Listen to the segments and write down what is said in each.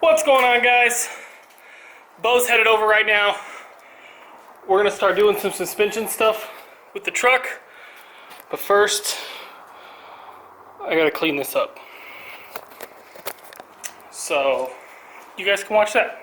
What's going on, guys? Bo's headed over right now. We're gonna start doing some suspension stuff with the truck, but first I gotta clean this up. So you guys can watch that.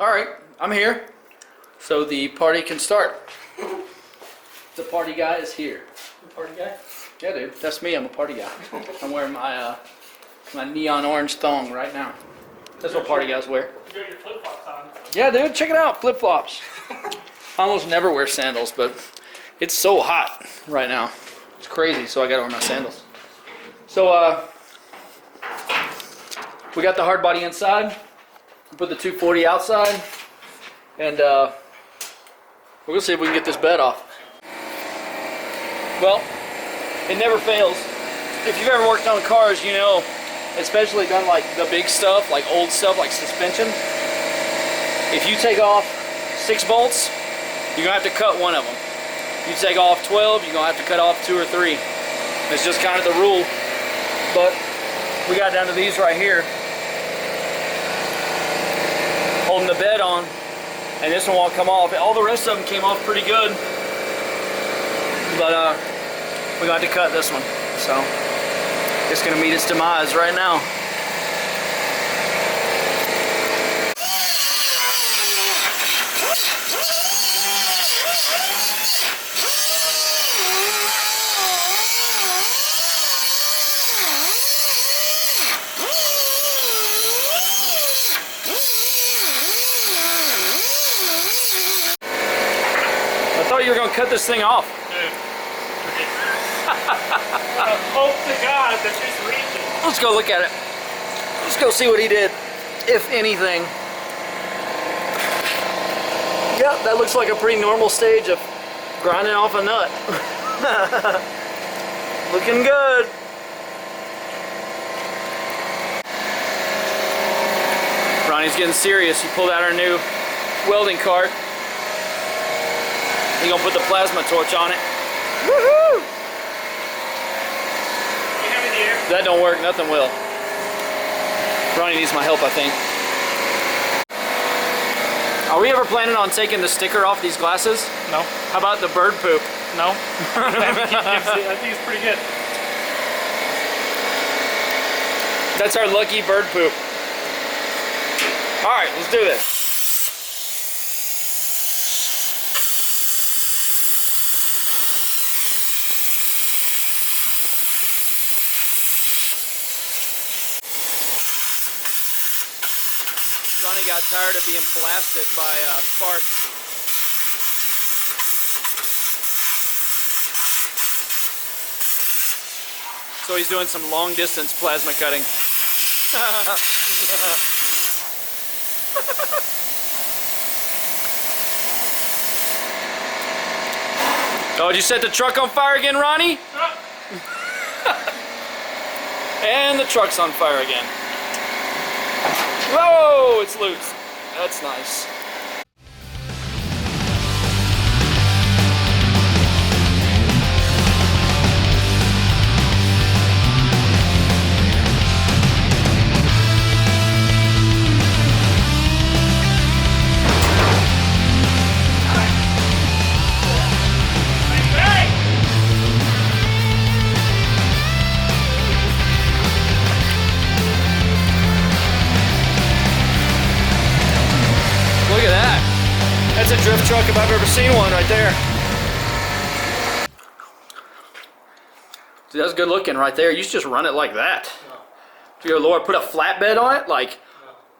Alright, I'm here, so the party can start. The party guy is here. The party guy? Yeah, dude, that's me. I'm a party guy. I'm wearing my my neon orange thong right now. That's what party guys wear. You got your flip-flops on. Yeah, dude, check it out, flip-flops. I almost never wear sandals, but it's so hot right now. It's crazy, so I gotta wear my sandals. So, we got the hard body inside. Put the 240 outside, and we're gonna see if we can get this bed off. Well, it never fails. If you've ever worked on cars, you know, especially done like the big stuff, like old stuff, like suspension. If you take off 6 bolts, you're gonna have to cut one of them. If you take off 12, you're gonna have to cut off 2 or 3. It's just kind of the rule. But we got down to these right here, holding the bed on, and this one won't come off. All the rest of them came off pretty good, but we got to cut this one, so it's gonna meet its demise right now. I thought you were gonna cut this thing off. Dude. Hope to God that she's reaching. Let's go look at it. Let's go see what he did, if anything. Yep, that looks like a pretty normal stage of grinding off a nut. Looking good. Ronnie's getting serious. He pulled out our new welding cart. He's gonna put the plasma torch on it. Woohoo! That don't work, nothing will. Ronnie needs my help, I think. Are we ever planning on taking the sticker off these glasses? No. How about the bird poop? No. I think it's pretty good. That's our lucky bird poop. Alright, let's do this. Ronnie got tired of being blasted by sparks. So he's doing some long distance plasma cutting. Oh, did you set the truck on fire again, Ronnie? And the truck's on fire again. Whoa, it's loose. That's nice. Look at that. That's a drift truck if I've ever seen one right there. Dude, that's good looking right there. You should just run it like that. No. Dear Lord, put a flatbed on it? Like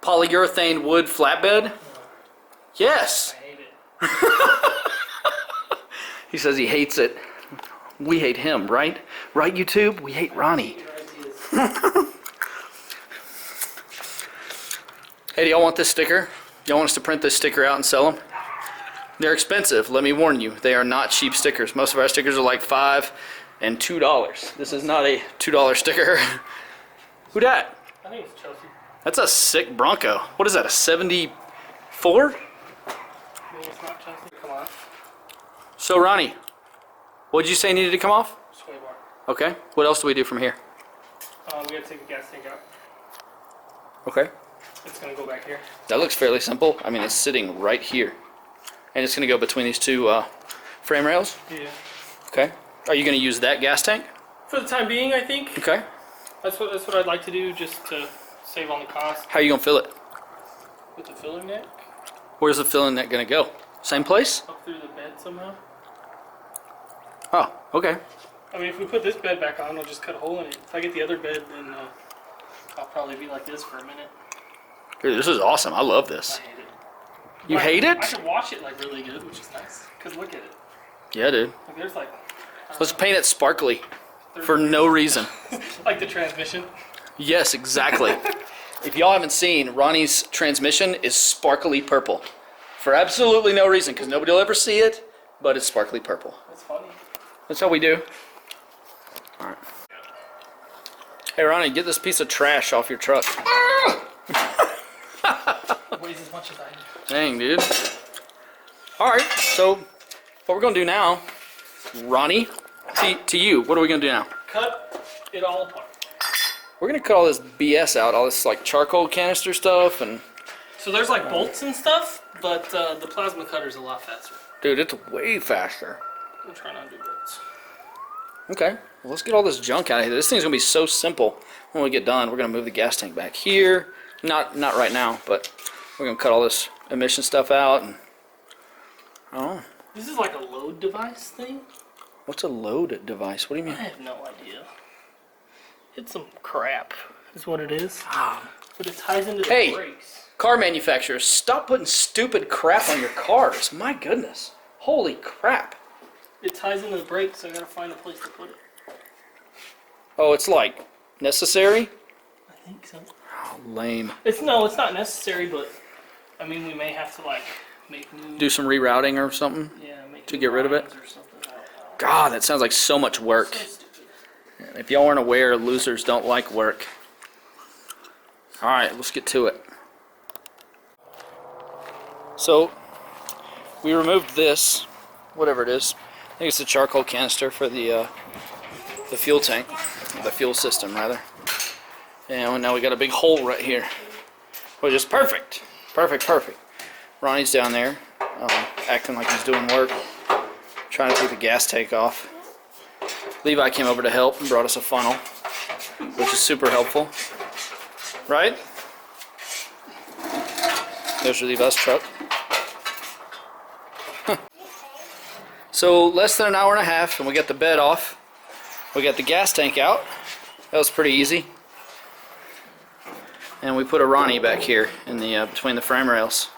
polyurethane wood flatbed? No. Yes. I hate it. He says he hates it. We hate him, right? Right, YouTube? We hate Ronnie. Hey, do y'all want this sticker? Y'all want us to print this sticker out and sell them? They're expensive, let me warn you. They are not cheap stickers. Most of our stickers are like $5 and $2. This is not a $2 sticker. Who dat? I think it's Chelsea. That's a sick Bronco. What is that, a 74? Maybe it's not Chelsea. Come on. So Ronnie, what did you say needed to come off? Sway bar. Okay, what else do we do from here? We gotta take the gas tank out. Okay. It's gonna go back here. That looks fairly simple. I mean, it's sitting right here. And it's gonna go between these two frame rails? Yeah. Okay. Are you gonna use that gas tank? For the time being, I think. Okay. That's what I'd like to do, just to save on the cost. How are you gonna fill it? With the filler neck. Where's the filling net gonna go? Same place? Up through the bed somehow. Oh, okay. I mean, if we put this bed back on, I'll just cut a hole in it. If I get the other bed, then I'll probably be like this for a minute. Dude, this is awesome. I love this. I hate it. You hate it? I can wash it like really good, which is nice. Cause look at it. Yeah, dude. Like there's like. Let's paint it sparkly for no reason. Like the transmission. Yes, exactly. If y'all haven't seen, Ronnie's transmission is sparkly purple. For absolutely no reason, because nobody will ever see it, but it's sparkly purple. That's funny. That's how we do. All right. Hey, Ronnie, get this piece of trash off your truck. It weighs as much as I do. Dang, dude. All right, so what we're going to do now, Ronnie, to you, what are we going to do now? Cut it all apart. We're going to cut all this BS out, all this like charcoal canister stuff, and So there's like bolts and stuff, but the plasma cutter's a lot faster. dude, it's way faster. I'm trying not to do bolts. Okay, well, let's get all this junk out of here. This thing's going to be so simple when we get done. We're going to move the gas tank back here. Not right now, but we're going to cut all this emission stuff out. And oh, This is like a load device thing? what's a load device? What do you I mean? have no idea. It's some crap, is what it is. But it ties into the Hey. brakes. Car manufacturers, stop putting stupid crap on your cars. My goodness. Holy crap. It ties into the brakes, so I gotta find a place to put it. Oh, it's like necessary? I think so. Oh, lame. It's not necessary, but I mean we may have to like make new. Do some rerouting or something? Yeah, make to new get rid of it? lines or something. I don't know. God, that sounds like so much work. So stupid. If y'all aren't aware, losers don't like work. Alright, let's get to it. So, we removed this, whatever it is. I think it's the charcoal canister for the fuel tank, the fuel system rather. And now we got a big hole right here, which is perfect. Perfect. Ronnie's down there, acting like he's doing work, trying to take the gas tank off. Levi came over to help and brought us a funnel, which is super helpful. Right? There's Levi's truck. So less than an hour and a half and we got the bed off. We got the gas tank out. That was pretty easy. And we put a Ronnie back here in the between the frame rails.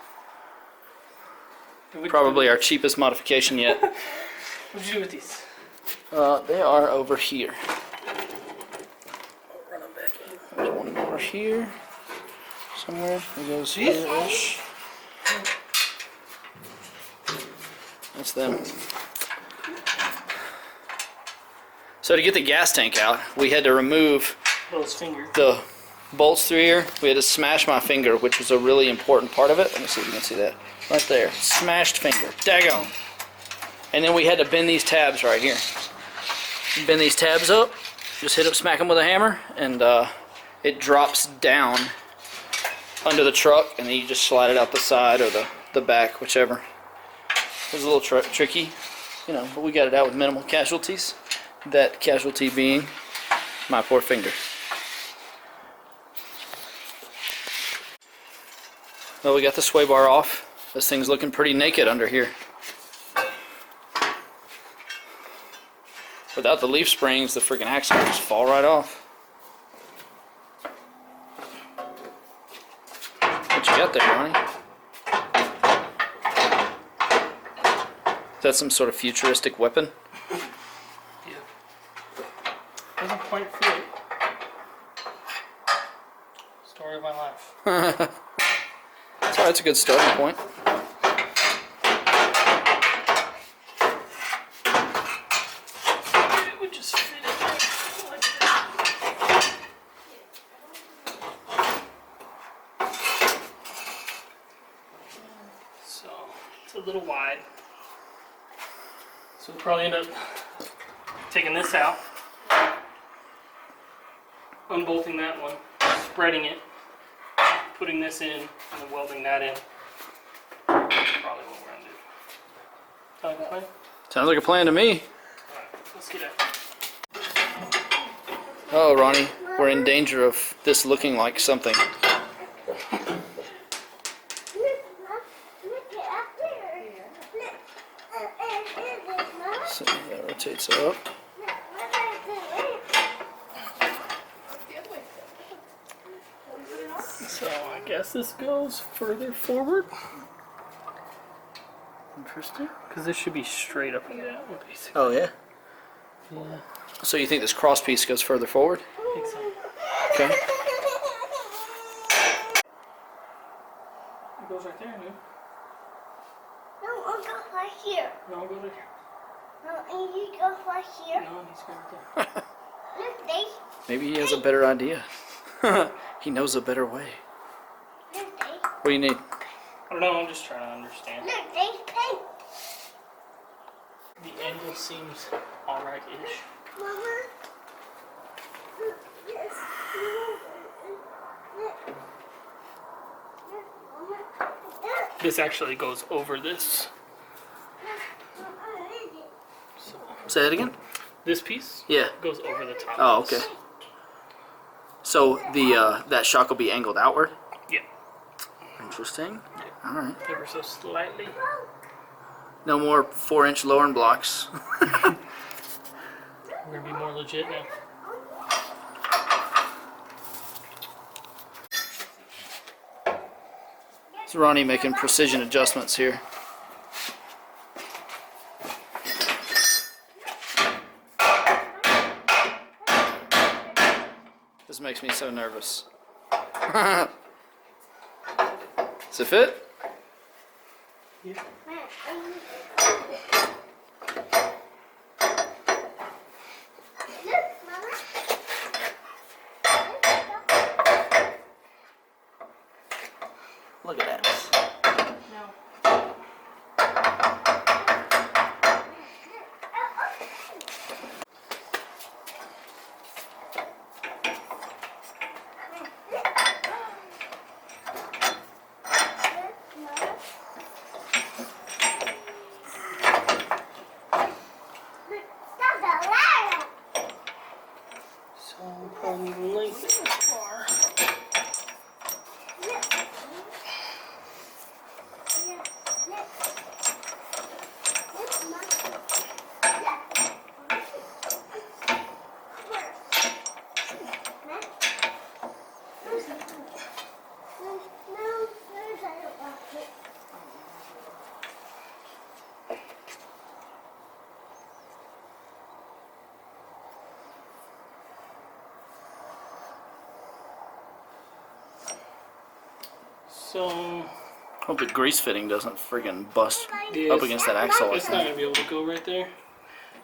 Probably our cheapest modification yet. What'd you do with these? They are over here. Run them back in. There's one more here. Somewhere. It goes here-ish. That's them. So to get the gas tank out, we had to remove Those fingers. the bolts through here. We had to smash my finger, which was a really important part of it. Let me see if you can see that. Right there. Smashed finger. Daggone. And then we had to bend these tabs right here. Bend these tabs up. Just hit up, smack them with a hammer, and it drops down under the truck, and then you just slide it out the side or the back, whichever. It was a little tricky, you know, but we got it out with minimal casualties. That casualty being my poor finger. Well, we got the sway bar off. This thing's looking pretty naked under here. Without the leaf springs, the freaking axle will just fall right off. What you got there, Ronnie? Is that some sort of futuristic weapon? Yeah. Doesn't quite fit. Story of my life. Well, that's a good starting point. It would just fit in there like that. So it's a little wide. So we'll probably end up taking this out, unbolting that one, spreading it, putting this in, and then welding that in. Probably what we're gonna do. Sound like a plan? Sounds like a plan to me. Alright, let's get it. Oh, Ronnie, we're in danger of this looking like something. So that rotates up. So I guess this goes further forward. Interesting. Because this should be straight up like that, basically. Oh, yeah? Yeah, So you think this cross piece goes further forward? I think so. Okay. It goes right there, dude. No, I'll go right here. No, I'll go right here. No, and you go right here. No, he's going right there. Look, they. Maybe he has a better idea. He knows a better way. Look, they. What do you need? I don't know, I'm just trying to understand. Look, they paint. The angle seems alright-ish. Mama. Look, yes. Look. Look, Mama. Look. This actually goes over this. So Say that again? this piece Yeah. goes over the top. Oh, of this. okay. So the that shock will be angled outward? Yeah, Interesting. Alright. ever so slightly. No more 4-inch lowering blocks. We're gonna be more legit now. It's Ronnie making precision adjustments here. This makes me so nervous. Does it fit? Yeah. Look, Mama. Look at that. So we'll probably lengthen this bar. So Hope the grease fitting doesn't friggin' bust Yeah, up against that axle like it's not that. gonna be able to go right there.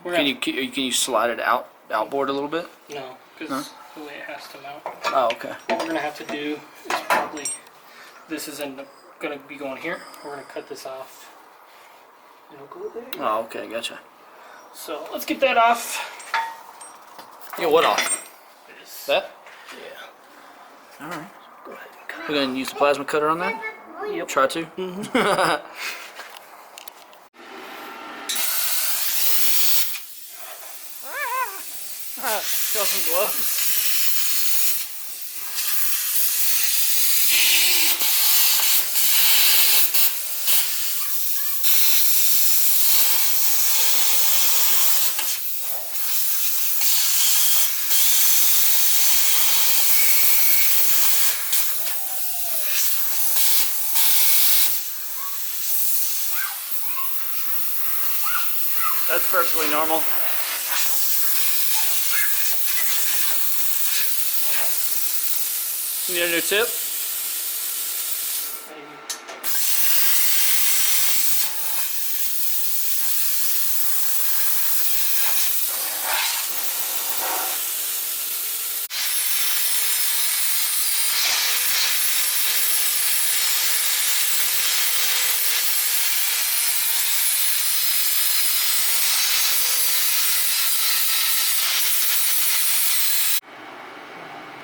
We're Can gonna, you slide it outboard a little bit? no, because the way it has to mount. Oh, okay. What we're gonna have to do is probably, this is gonna be going here. We're gonna cut this off. It'll go there. Oh, okay, gotcha. So let's get that off. Yeah, what off? This. That? Yeah. All right. Go ahead and cut. We're gonna use the plasma cutter on that. Yep. Try to. Got some gloves. That's perfectly normal. You need a new tip? Maybe.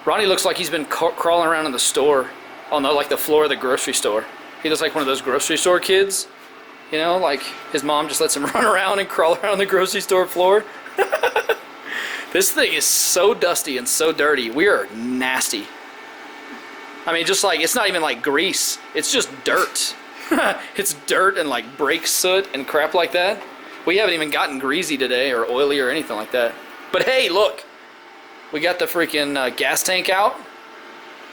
Ronnie looks like he's been crawling around in the store, on like the floor of the grocery store. He looks like one of those grocery store kids, you know, like his mom just lets him run around and crawl around the grocery store floor. This thing is so dusty and so dirty. We are nasty. I mean, just like, it's not even like grease. It's just dirt. It's dirt and like brake soot and crap like that. We haven't even gotten greasy today or oily or anything like that. But hey, look. We got the freaking gas tank out.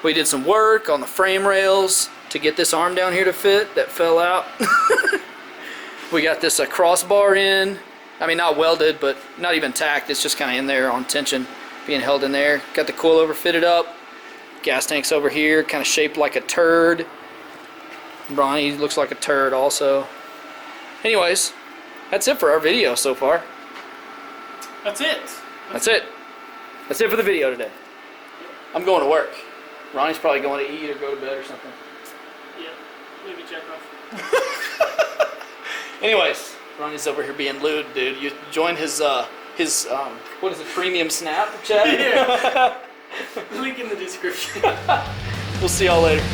We did some work on the frame rails to get this arm down here to fit that fell out. We got this crossbar in. I mean, not welded, but not even tacked. It's just kind of in there on tension, being held in there. Got the coilover fitted up. Gas tank's over here, kind of shaped like a turd. Ronnie looks like a turd also. Anyways, that's it for our video so far. That's it. That's it. That's it for the video today. I'm going to work. Ronnie's probably going to eat or go to bed or something. Yeah, maybe check off. Anyways, Ronnie's over here being lewd, dude. You join his what is it, premium Snapchat? Yeah. Link in the description. We'll see y'all later.